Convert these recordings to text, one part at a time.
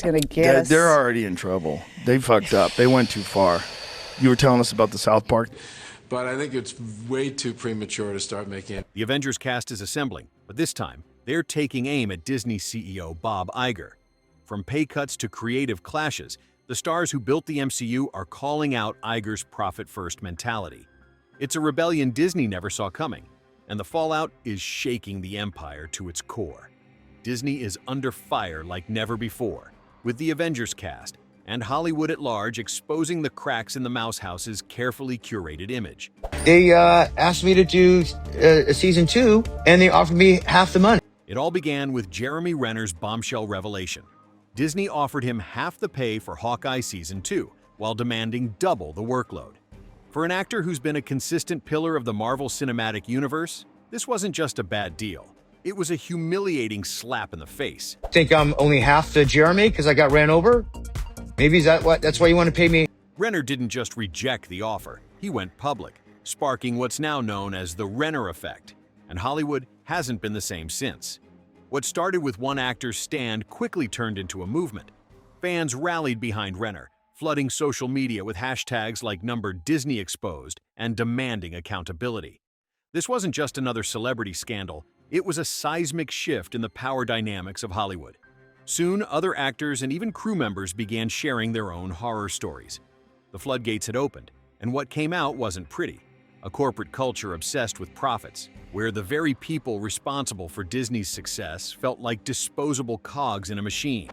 Gonna guess. They're already in trouble. They fucked up. They went too far. You were telling us about the South Park. But I think it's way too premature to start making it. The Avengers cast is assembling, but this time, they're taking aim at Disney CEO Bob Iger. From pay cuts to creative clashes, the stars who built the MCU are calling out Iger's profit-first mentality. It's a rebellion Disney never saw coming, and the fallout is shaking the empire to its core. Disney is under fire like never before, with the Avengers cast and Hollywood at large exposing the cracks in the Mouse House's carefully curated image. They asked me to do a season 2, and they offered me half the money. It all began with Jeremy Renner's bombshell revelation. Disney offered him half the pay for Hawkeye Season 2, while demanding double the workload. For an actor who's been a consistent pillar of the Marvel Cinematic Universe, this wasn't just a bad deal. It was a humiliating slap in the face. Think I'm only half the Jeremy because I got ran over? Maybe that's why you want to pay me? Renner didn't just reject the offer, he went public, sparking what's now known as the Rener Effect, and Hollywood hasn't been the same since. What started with one actor's stand quickly turned into a movement. Fans rallied behind Renner, flooding social media with hashtags like #DisneyExposed and demanding accountability. This wasn't just another celebrity scandal, it was a seismic shift in the power dynamics of Hollywood. Soon, other actors and even crew members began sharing their own horror stories. The floodgates had opened, and what came out wasn't pretty. A corporate culture obsessed with profits, where the very people responsible for Disney's success felt like disposable cogs in a machine.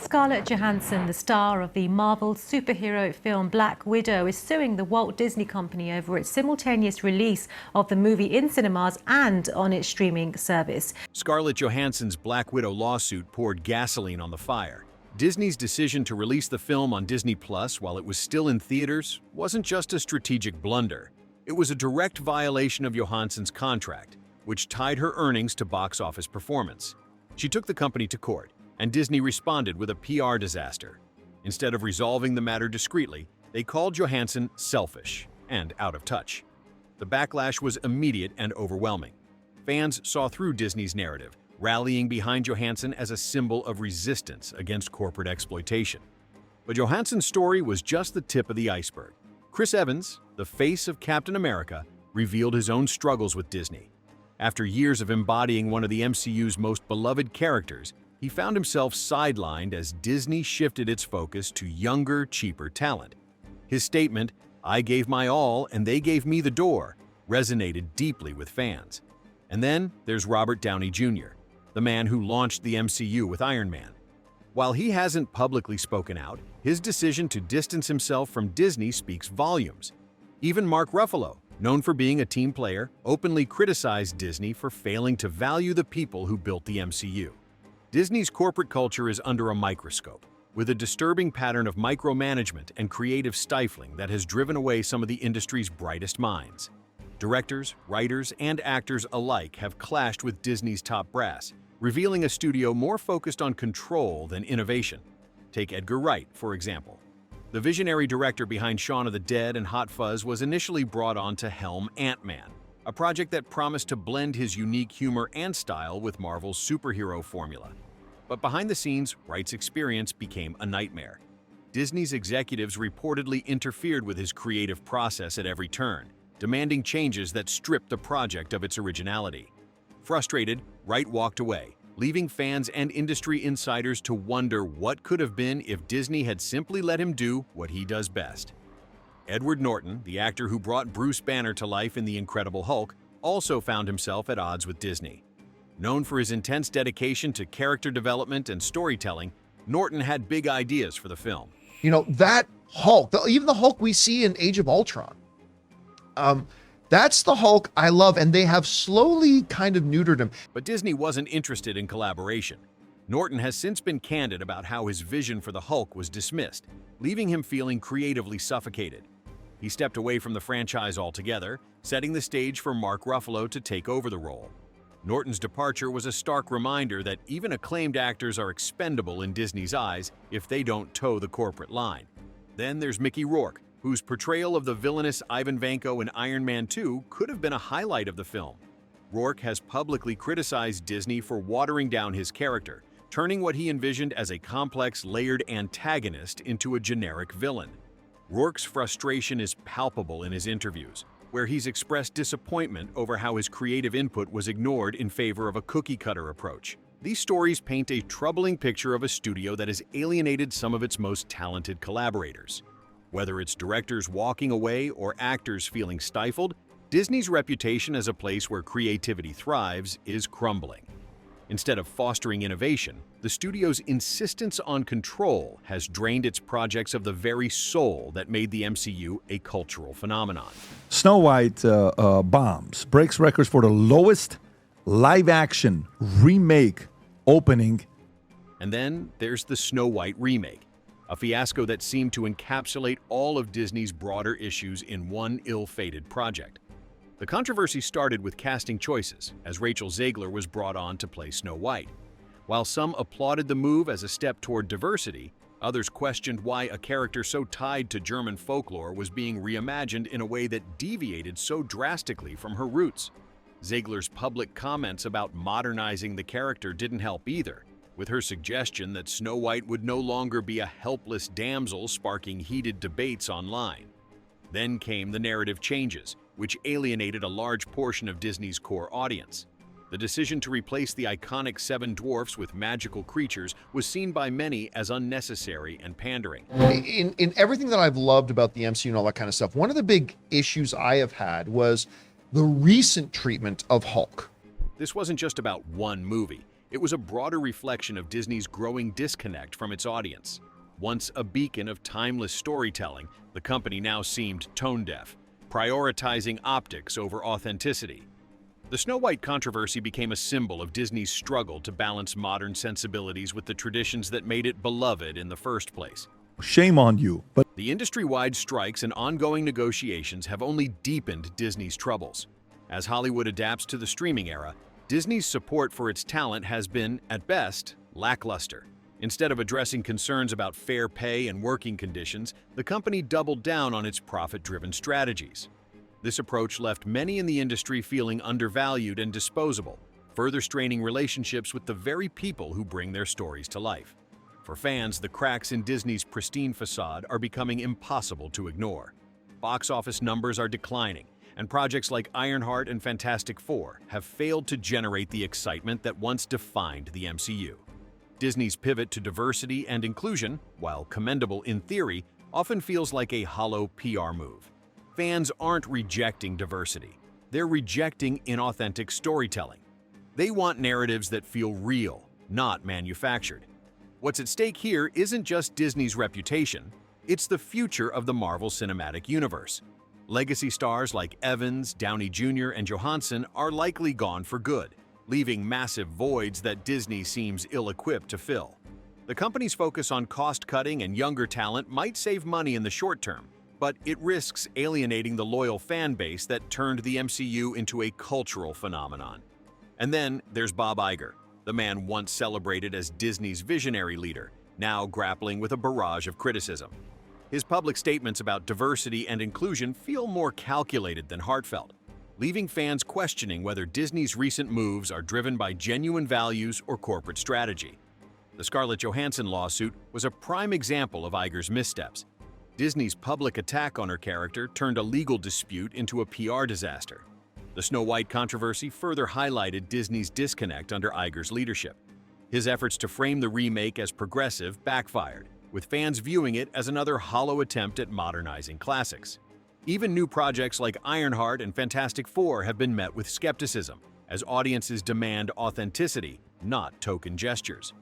Scarlett Johansson, the star of the Marvel superhero film Black Widow, is suing the Walt Disney Company over its simultaneous release of the movie in cinemas and on its streaming service. Scarlett Johansson's Black Widow lawsuit poured gasoline on the fire. Disney's decision to release the film on Disney Plus while it was still in theaters wasn't just a strategic blunder. It was a direct violation of Johansson's contract, which tied her earnings to box office performance. She took the company to court, and Disney responded with a PR disaster. Instead of resolving the matter discreetly, they called Johansson selfish and out of touch. The backlash was immediate and overwhelming. Fans saw through Disney's narrative, rallying behind Johansson as a symbol of resistance against corporate exploitation. But Johansson's story was just the tip of the iceberg. Chris Evans, the face of Captain America, revealed his own struggles with Disney. After years of embodying one of the MCU's most beloved characters, he found himself sidelined as Disney shifted its focus to younger, cheaper talent. His statement, "I gave my all and they gave me the door," resonated deeply with fans. And then there's Robert Downey Jr., the man who launched the MCU with Iron Man. While he hasn't publicly spoken out, his decision to distance himself from Disney speaks volumes. Even Mark Ruffalo, known for being a team player, openly criticized Disney for failing to value the people who built the MCU. Disney's corporate culture is under a microscope, with a disturbing pattern of micromanagement and creative stifling that has driven away some of the industry's brightest minds. Directors, writers, and actors alike have clashed with Disney's top brass, revealing a studio more focused on control than innovation. Take Edgar Wright, for example. The visionary director behind Shaun of the Dead and Hot Fuzz was initially brought on to helm Ant-Man, a project that promised to blend his unique humor and style with Marvel's superhero formula. But behind the scenes, Wright's experience became a nightmare. Disney's executives reportedly interfered with his creative process at every turn, demanding changes that stripped the project of its originality. Frustrated, Wright walked away, leaving fans and industry insiders to wonder what could have been if Disney had simply let him do what he does best. Edward Norton, the actor who brought Bruce Banner to life in The Incredible Hulk, also found himself at odds with Disney. Known for his intense dedication to character development and storytelling, Norton had big ideas for the film. You know, that Hulk, even the Hulk we see in Age of Ultron, that's the Hulk I love, and they have slowly kind of neutered him. But Disney wasn't interested in collaboration. Norton has since been candid about how his vision for the Hulk was dismissed, leaving him feeling creatively suffocated. He stepped away from the franchise altogether, setting the stage for Mark Ruffalo to take over the role. Norton's departure was a stark reminder that even acclaimed actors are expendable in Disney's eyes if they don't toe the corporate line. Then there's Mickey Rourke, whose portrayal of the villainous Ivan Vanko in Iron Man 2 could have been a highlight of the film. Rourke has publicly criticized Disney for watering down his character, turning what he envisioned as a complex, layered antagonist into a generic villain. Rourke's frustration is palpable in his interviews, where he's expressed disappointment over how his creative input was ignored in favor of a cookie-cutter approach. These stories paint a troubling picture of a studio that has alienated some of its most talented collaborators. Whether it's directors walking away or actors feeling stifled, Disney's reputation as a place where creativity thrives is crumbling. Instead of fostering innovation, the studio's insistence on control has drained its projects of the very soul that made the MCU a cultural phenomenon. Snow White bombs, breaks records for the lowest live-action remake opening. And then there's the Snow White remake, a fiasco that seemed to encapsulate all of Disney's broader issues in one ill-fated project. The controversy started with casting choices, as Rachel Zegler was brought on to play Snow White. While some applauded the move as a step toward diversity, others questioned why a character so tied to German folklore was being reimagined in a way that deviated so drastically from her roots. Zegler's public comments about modernizing the character didn't help either, with her suggestion that Snow White would no longer be a helpless damsel sparking heated debates online. Then came the narrative changes, which alienated a large portion of Disney's core audience. The decision to replace the iconic seven dwarfs with magical creatures was seen by many as unnecessary and pandering. In everything that I've loved about the MCU and all that kind of stuff, one of the big issues I have had was the recent treatment of Hulk. This wasn't just about one movie. It was a broader reflection of Disney's growing disconnect from its audience. Once a beacon of timeless storytelling, the company now seemed tone-deaf, prioritizing optics over authenticity. The Snow White controversy became a symbol of Disney's struggle to balance modern sensibilities with the traditions that made it beloved in the first place. Shame on you, but The industry-wide strikes and ongoing negotiations have only deepened Disney's troubles. As Hollywood adapts to the streaming era, Disney's support for its talent has been, at best, lackluster. Instead of addressing concerns about fair pay and working conditions, the company doubled down on its profit-driven strategies. This approach left many in the industry feeling undervalued and disposable, further straining relationships with the very people who bring their stories to life. For fans, the cracks in Disney's pristine facade are becoming impossible to ignore. Box office numbers are declining, and projects like Ironheart and Fantastic Four have failed to generate the excitement that once defined the MCU. Disney's pivot to diversity and inclusion, while commendable in theory, often feels like a hollow PR move. Fans aren't rejecting diversity. They're rejecting inauthentic storytelling. They want narratives that feel real, not manufactured. What's at stake here isn't just Disney's reputation, it's the future of the Marvel Cinematic Universe. Legacy stars like Evans, Downey Jr., and Johansson are likely gone for good, leaving massive voids that Disney seems ill-equipped to fill. The company's focus on cost-cutting and younger talent might save money in the short term, but it risks alienating the loyal fan base that turned the MCU into a cultural phenomenon. And then there's Bob Iger, the man once celebrated as Disney's visionary leader, now grappling with a barrage of criticism. His public statements about diversity and inclusion feel more calculated than heartfelt, leaving fans questioning whether Disney's recent moves are driven by genuine values or corporate strategy. The Scarlett Johansson lawsuit was a prime example of Iger's missteps. Disney's public attack on her character turned a legal dispute into a PR disaster. The Snow White controversy further highlighted Disney's disconnect under Iger's leadership. His efforts to frame the remake as progressive backfired, with fans viewing it as another hollow attempt at modernizing classics. Even new projects like Ironheart and Fantastic Four have been met with skepticism, as audiences demand authenticity, not token gestures.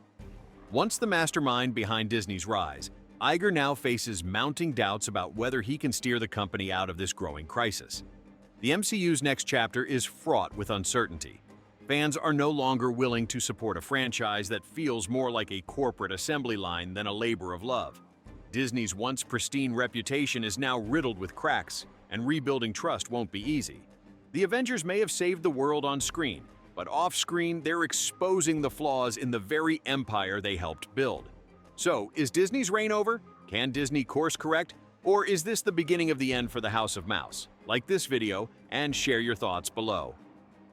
Once the mastermind behind Disney's rise, Iger now faces mounting doubts about whether he can steer the company out of this growing crisis. The MCU's next chapter is fraught with uncertainty. Fans are no longer willing to support a franchise that feels more like a corporate assembly line than a labor of love. Disney's once pristine reputation is now riddled with cracks, and rebuilding trust won't be easy. The Avengers may have saved the world on screen, but off-screen they're exposing the flaws in the very empire they helped build. So, is Disney's reign over? Can Disney course correct? Or is this the beginning of the end for the House of Mouse? Like this video and share your thoughts below.